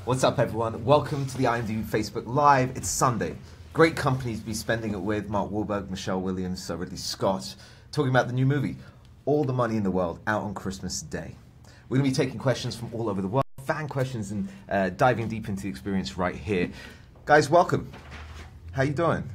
What's up, everyone? Welcome to the IMDb Facebook Live. It's Sunday. Great companies to be spending it with. Mark Wahlberg, Michelle Williams, Sir Ridley Scott, talking about the new movie, All the Money in the World, out on Christmas Day. We're going to be taking questions from all over the world, fan questions, and diving deep into the experience right here. Guys, welcome. How you doing?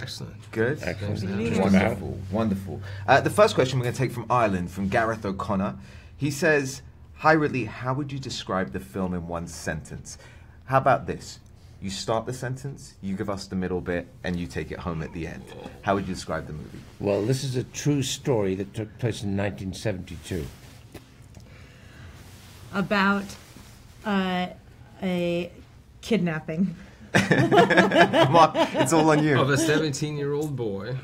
Excellent. Good? Excellent. Wonderful. Wonderful. The first question we're going to take from Ireland, from Gareth O'Connor. He says, hi Ridley, how would you describe the film in one sentence? How about this? You start the sentence, you give us the middle bit, and you take it home at the end. How would you describe the movie? Well, this is a true story that took place in 1972. About a kidnapping. Mark, it's all on you. Of a 17-year-old boy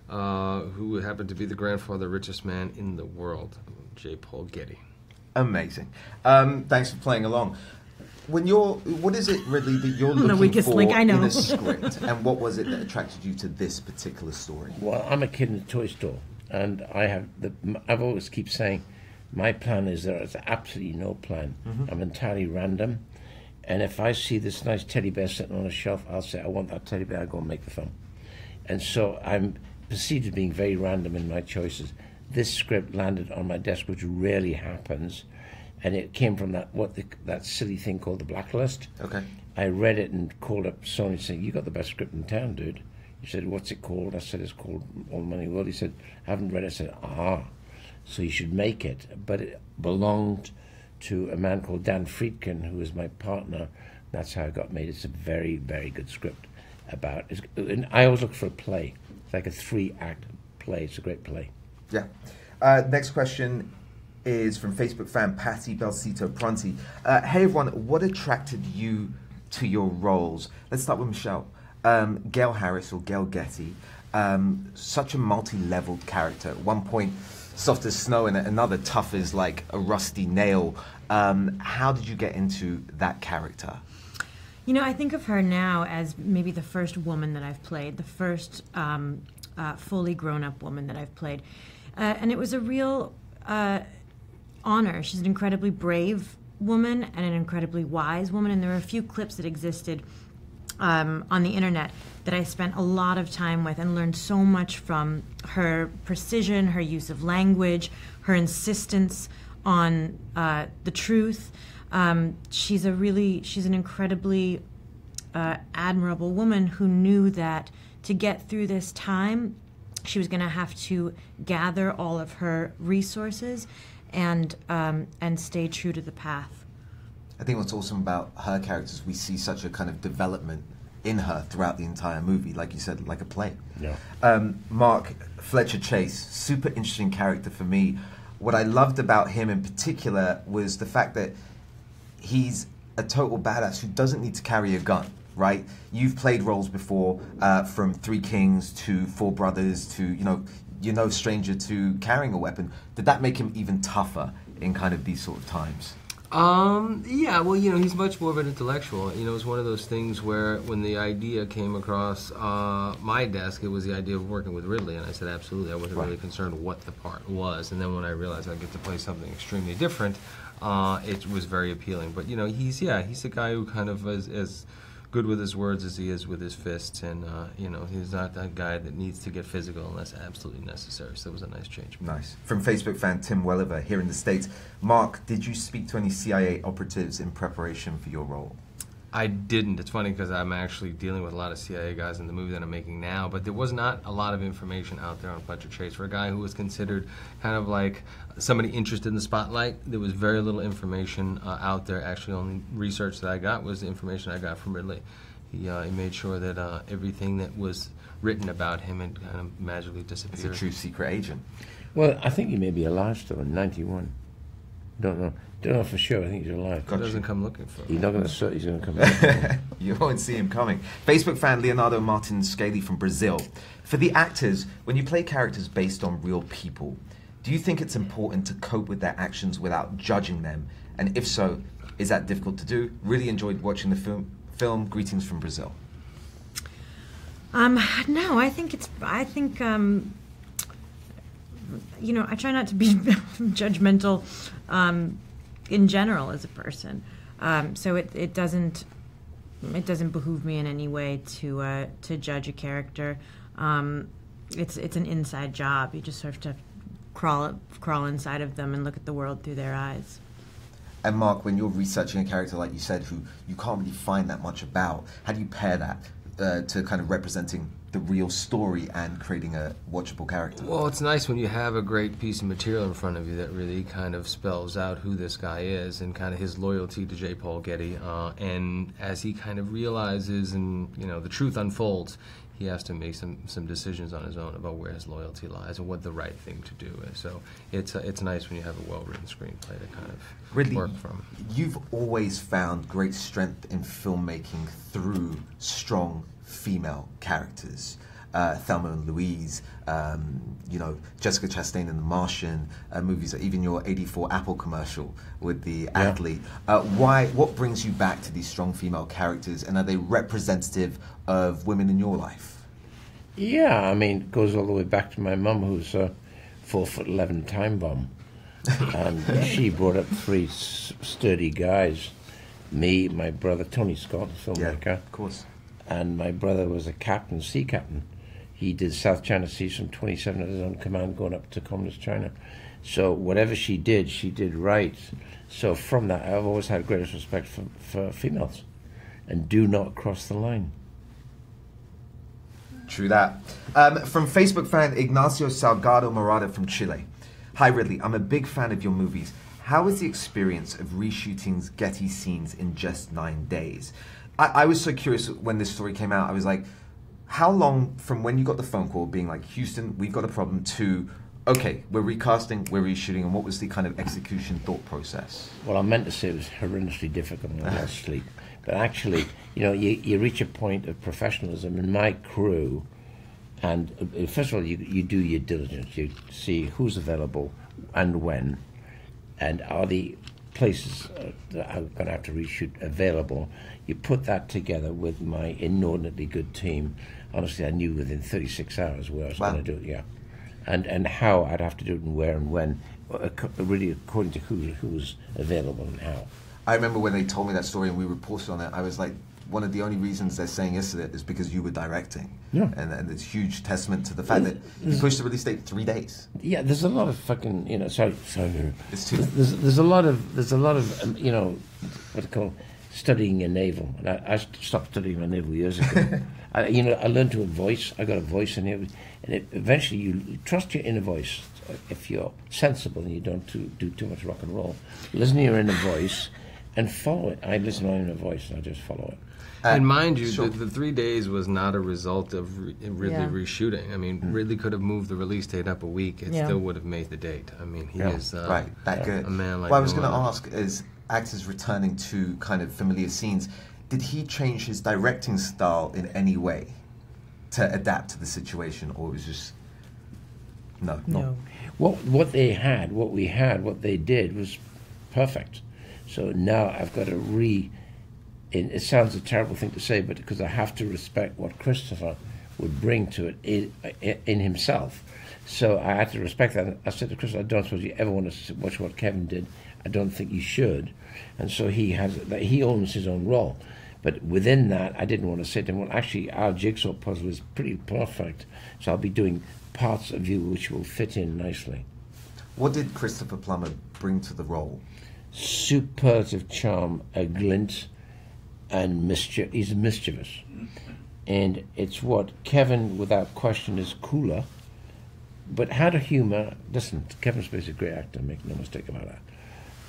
who happened to be the grandfather, richest man in the world, J. Paul Getty. Amazing. Thanks for playing along. What is it, Ridley, that you're looking for in a script, and what was it that attracted you to this particular story? Well, I'm a kid in a toy store, and I've always keep saying, my plan is there is absolutely no plan. I'm entirely random, and if I see this nice teddy bear sitting on a shelf, I'll say, I want that teddy bear, I'll go and make the film. And so I'm perceived as being very random in my choices. This script landed on my desk, which rarely happens, and it came from that silly thing called the Blacklist. Okay. I read it and called up Sony saying, you got the best script in town, dude. He said, what's it called? I said, it's called All the Money in the World. He said, I haven't read it. I said, so you should make it. But it belonged to a man called Dan Friedkin, who was my partner. That's how it got made. It's a very, very good script about it. And I always look for a play. It's like a 3-act play. It's a great play. Yeah. Next question is from Facebook fan Patty Belsito Pronti. Hey everyone, what attracted you to your roles? Let's start with Michelle. Gail Harris, or Gail Getty, such a multi-leveled character. At one point, soft as snow, and at another, tough as like a rusty nail. How did you get into that character? You know, I think of her now as maybe the first woman that I've played, the first fully grown-up woman that I've played. And it was a real honor. She's an incredibly brave woman and an incredibly wise woman, and there are a few clips that existed on the internet that I spent a lot of time with and learned so much from. Her precision, her use of language, her insistence on the truth. She's an incredibly admirable woman who knew that to get through this time, she was going to have to gather all of her resources and stay true to the path. I think what's awesome about her characters, we see such a kind of development in her throughout the entire movie, like you said, like a play. Yeah. Mark, Fletcher Chace, super interesting character for me. What I loved about him in particular was the fact that he's a total badass who doesn't need to carry a gun, right? You've played roles before, from Three Kings to Four Brothers to, you're no stranger to carrying a weapon. Did that make him even tougher in kind of these sort of times? Yeah, well, he's much more of an intellectual. It's one of those things where when the idea came across my desk, it was the idea of working with Ridley, and I said absolutely. I wasn't really concerned what the part was, and then when I realized I get to play something extremely different, it was very appealing. But he's a guy who kind of is as good with his words as he is with his fists, and he's not that guy that needs to get physical unless absolutely necessary. So it was a nice change. Nice. From Facebook fan Tim Welliver here in the States. Mark, did you speak to any CIA operatives in preparation for your role? I didn't. It's funny because I'm actually dealing with a lot of CIA guys in the movie that I'm making now, but there was not a lot of information out there on Fletcher Chace. For a guy who was considered kind of like somebody interested in the spotlight, there was very little information out there. Actually, only research that I got was the information I got from Ridley. He made sure that everything that was written about him had kind of magically disappeared. He's a true secret agent. Well, I think he may be alive still in 91. Don't know for sure. I think he's alive. He doesn't come looking for him. He's not going to search. He's going to come back. You won't see him coming. Facebook fan Leonardo Martin Scaly from Brazil. For the actors, when you play characters based on real people, do you think it's important to cope with their actions without judging them? And if so, is that difficult to do? Really enjoyed watching the film. Greetings from Brazil. No, I think I try not to be judgmental in general as a person. So it doesn't behoove me in any way to judge a character. It's an inside job. You just sort of have to crawl inside of them and look at the world through their eyes. And Mark, when you're researching a character like you said, who you can't really find that much about, how do you pair that to kind of representing the real story and creating a watchable character? Well, it's nice when you have a great piece of material in front of you that really kind of spells out who this guy is and kind of his loyalty to J. Paul Getty. And as he kind of realizes and, the truth unfolds, he has to make some decisions on his own about where his loyalty lies and what the right thing to do is. So it's nice when you have a well-written screenplay to kind of Ridley, work from. You've always found great strength in filmmaking through strong female characters. Thelma and Louise, Jessica Chastain in The Martian, movies, even your '84 Apple commercial with the athlete. What brings you back to these strong female characters, and are they representative of women in your life? Yeah, it goes all the way back to my mum, who's a 4'11" time bomb. And she brought up three sturdy guys. Me, my brother, Tony Scott, filmmaker. Yeah, of course. And my brother was a captain, sea captain. He did South China Seas from 27 at his own command going up to Communist China. So whatever she did right. So from that, I've always had greatest respect for females. And do not cross the line. True that. From Facebook fan Ignacio Salgado Morada from Chile. Hi Ridley, I'm a big fan of your movies. How was the experience of reshooting Getty scenes in just 9 days? I was so curious when this story came out. I was like, how long from when you got the phone call being like, Houston, we've got a problem, to, okay, we're recasting, we're reshooting, and what was the kind of execution thought process? Well, I meant to say it was horrendously difficult and I lost sleep. But actually, you reach a point of professionalism in my crew, and first of all, you do your diligence. You see who's available and when, and are the places that are going to have to reshoot available. You put that together with my inordinately good team. Honestly, I knew within 36 hours where I was going to do it, and how I'd have to do it and where and when, really according to who was available and how. I remember when they told me that story and we reported on it, I was like, one of the only reasons they're saying yes to it is because you were directing. Yeah. And it's huge testament to the fact that you pushed the release date 3 days. Yeah, there's a lot of fucking, sorry. It's too. There's a lot of, what they call studying your navel. And I stopped studying my navel years ago. I learned to a voice. I got a voice in it. And eventually you trust your inner voice. If you're sensible and you don't do too much rock and roll, listen to your inner voice and follow it. I listen to my inner voice and I just follow it. And mind you, sure. the 3 days was not a result of Ridley reshooting. Ridley could have moved the release date up a week. It still would have made the date. He is right, that good. A man like I was going to ask, as actors returning to kind of familiar scenes, did he change his directing style in any way to adapt to the situation, or it was just no? What they did was perfect. So now I've got to it sounds a terrible thing to say, but because I have to respect what Christopher would bring to it in himself. So I had to respect that. I said to Christopher, I don't suppose you ever want to watch what Kevin did. I don't think you should. And so he owns his own role. But within that, I didn't want to say to him, well, actually, our jigsaw puzzle is pretty perfect. So I'll be doing parts of you which will fit in nicely. What did Christopher Plummer bring to the role? Superlative charm, a glint, and mischief. He's mischievous. And it's what Kevin, without question, is cooler. But how to humor, listen, Kevin Spacey is a great actor, make no mistake about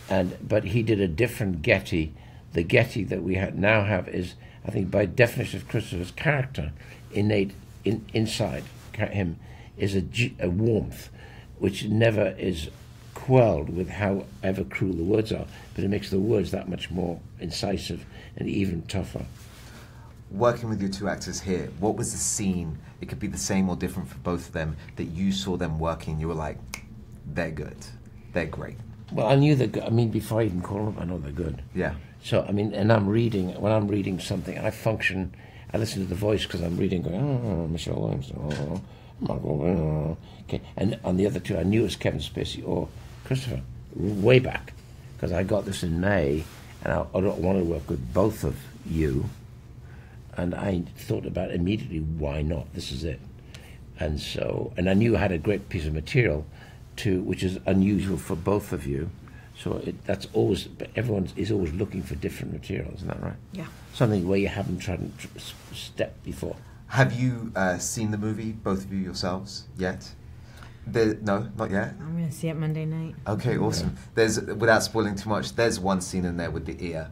that. But he did a different Getty. The Getty that we now have is, I think, by definition of Christopher's character, innate inside him is a warmth, which never is quelled with however cruel the words are, but it makes the words that much more incisive and even tougher. Working with your two actors here, what was the scene, it could be the same or different for both of them, that you saw them working, you were like, they're good, they're great? Well, I knew they're good. Before I even call them, I know they're good. Yeah. So, and when I'm reading something, I listen to the voice because I'm reading, going, oh, Michelle Williams, oh, Margot, okay. And on the other two, I knew it was Kevin Spacey or Christopher, way back, because I got this in May, and I don't want to work with both of you. And I thought about immediately, why not? This is it. And so, and I knew I had a great piece of material, which is unusual for both of you. So that's always, everyone is always looking for different materials, isn't that right? Yeah. Something where you haven't tried to step before. Have you seen the movie, both of you yourselves, yet? No, not yet? I'm going to see it Monday night. Okay, awesome. There's, without spoiling too much, there's one scene in there with the ear.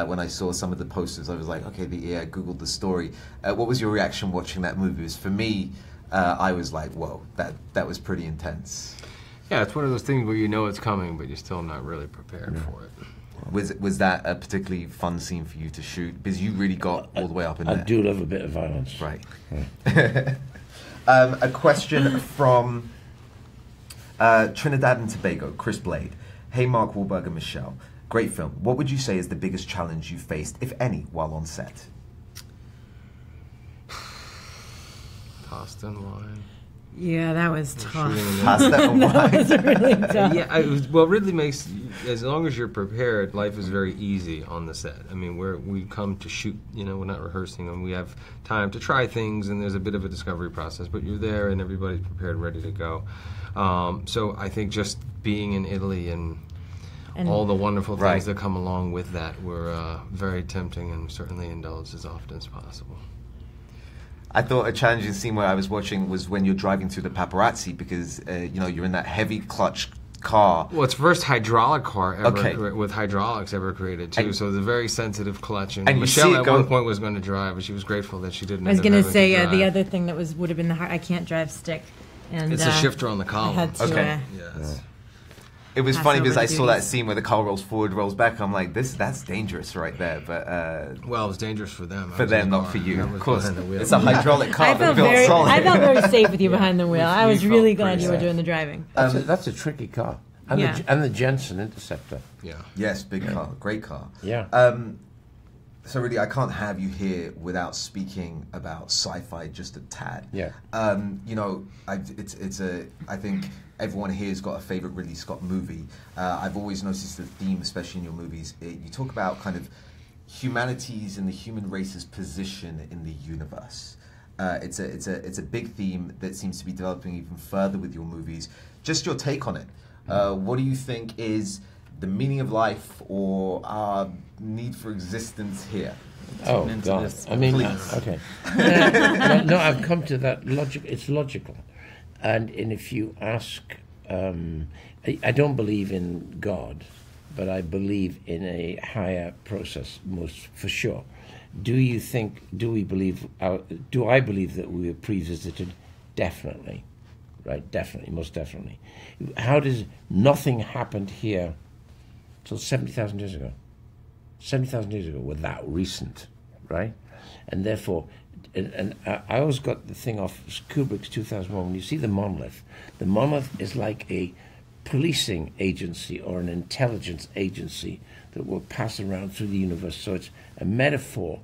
When I saw some of the posters, I was like, okay, the ear, I Googled the story. What was your reaction watching that movie? Because for me, I was like, whoa, that was pretty intense. Yeah, it's one of those things where you know it's coming, but you're still not really prepared for it. Was that a particularly fun scene for you to shoot? Because you really got all the way up in there. I do love a bit of violence. Right. Yeah. A question from Trinidad and Tobago, Chris Blade. Hey, Mark Wahlberg and Michelle. Great film. What would you say is the biggest challenge you faced, if any, while on set? Pasta and wine. Yeah, that was tough. Pasta and wine. That was really tough. Yeah, well, Ridley makes, as long as you're prepared, life is very easy on the set. I mean, we come to shoot, we're not rehearsing, and we have time to try things, and there's a bit of a discovery process, but you're there, and everybody's prepared, ready to go. So I think just being in Italy and all the wonderful things that come along with that were very tempting, and certainly indulged as often as possible. I thought a challenging scene where I was watching was when you're driving through the paparazzi because, you're in that heavy clutch car. Well, it's the first hydraulic car ever with hydraulics ever created, too. So it's a very sensitive clutch. And Michelle at one point was going to drive, but she was grateful that she didn't. I was going to say the other thing that would have been the hard. I can't drive stick. And it's a shifter on the column. I had to, Yes. It was funny because I saw that scene where the car rolls forward, rolls back. I'm like, that's dangerous right there. But well, it was dangerous for them. For them, not for you. Of course, the it's a hydraulic car. I felt very safe with you behind the wheel. I was really glad you were doing the driving. That's a tricky car. And the Jensen Interceptor. Yeah. Yes, big car, great car. Yeah. So really, I can't have you here without speaking about sci-fi just a tad. Yeah. I think everyone here has got a favorite Ridley Scott movie. I've always noticed the theme, especially in your movies. You talk about kind of humanity's and the human race's position in the universe. It's a big theme that seems to be developing even further with your movies. Just your take on it. What do you think is the meaning of life or our need for existence here? Oh, God. I mean, okay. No, I've come to that logic. It's logical. And if you ask, I don't believe in God, but I believe in a higher process, most for sure. Do I believe that we were pre-visited? Definitely. Right, definitely, most definitely. How does nothing happened here till 70,000 years ago? 70,000 years ago were that recent, right? And therefore, and I always got the thing off Kubrick's 2001. When you see the monolith is like a policing agency or an intelligence agency that will pass around through the universe. So it's a metaphor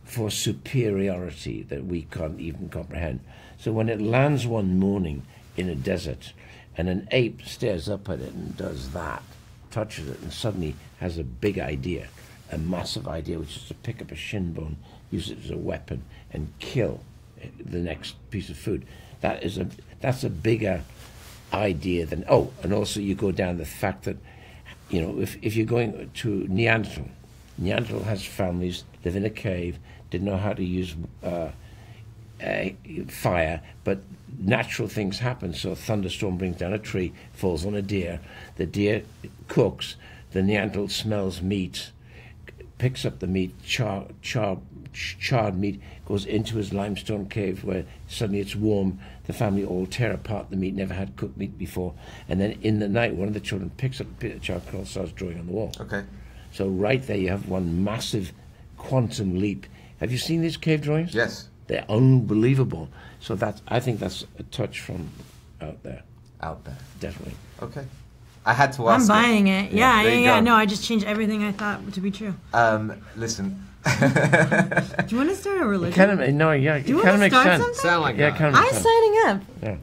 for superiority that we can't even comprehend. So when it lands one morning in a desert and an ape stares up at it and does that, touches it, and suddenly has a big idea, a massive idea, which is to pick up a shin bone, use it as a weapon, and kill the next piece of food. That's a bigger idea than, and also you go down the fact that, if you're going to Neanderthal has families, live in a cave, didn't know how to use fire, but natural things happen. So a thunderstorm brings down a tree, falls on a deer. The deer cooks. The Neanderthal smells meat, picks up the meat, charred meat, goes into his limestone cave where suddenly it's warm. The family all tear apart the meat, never had cooked meat before. And then in the night, one of the children picks up a bit of charcoal and starts drawing on the wall. Okay. So right there you have one massive quantum leap. Have you seen these cave drawings? Yes. They're unbelievable. So I think that's a touch from out there. Out there. Definitely. Okay. I had to ask. I'm buying it. Yeah. No, I just changed everything I thought to be true. Listen, Do you want to start a religion? Kind of, no, yeah, Do you it kind of want to makes start sense. something? Sound like Yeah, that. kind of I'm signing up. Yeah.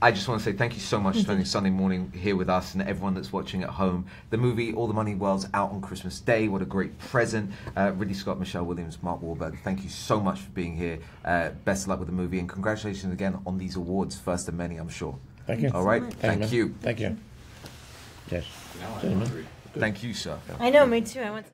I just want to say thank you so much for spending Sunday morning here with us and everyone that's watching at home. The movie All the Money in the World's out on Christmas Day. What a great present. Ridley Scott, Michelle Williams, Mark Wahlberg, thank you so much for being here. Best of luck with the movie and congratulations again on these awards. First of many, I'm sure. Thank you. All right. Thank Thank you. Thank you. Yes. Thank you, sir. I know, me too. I want.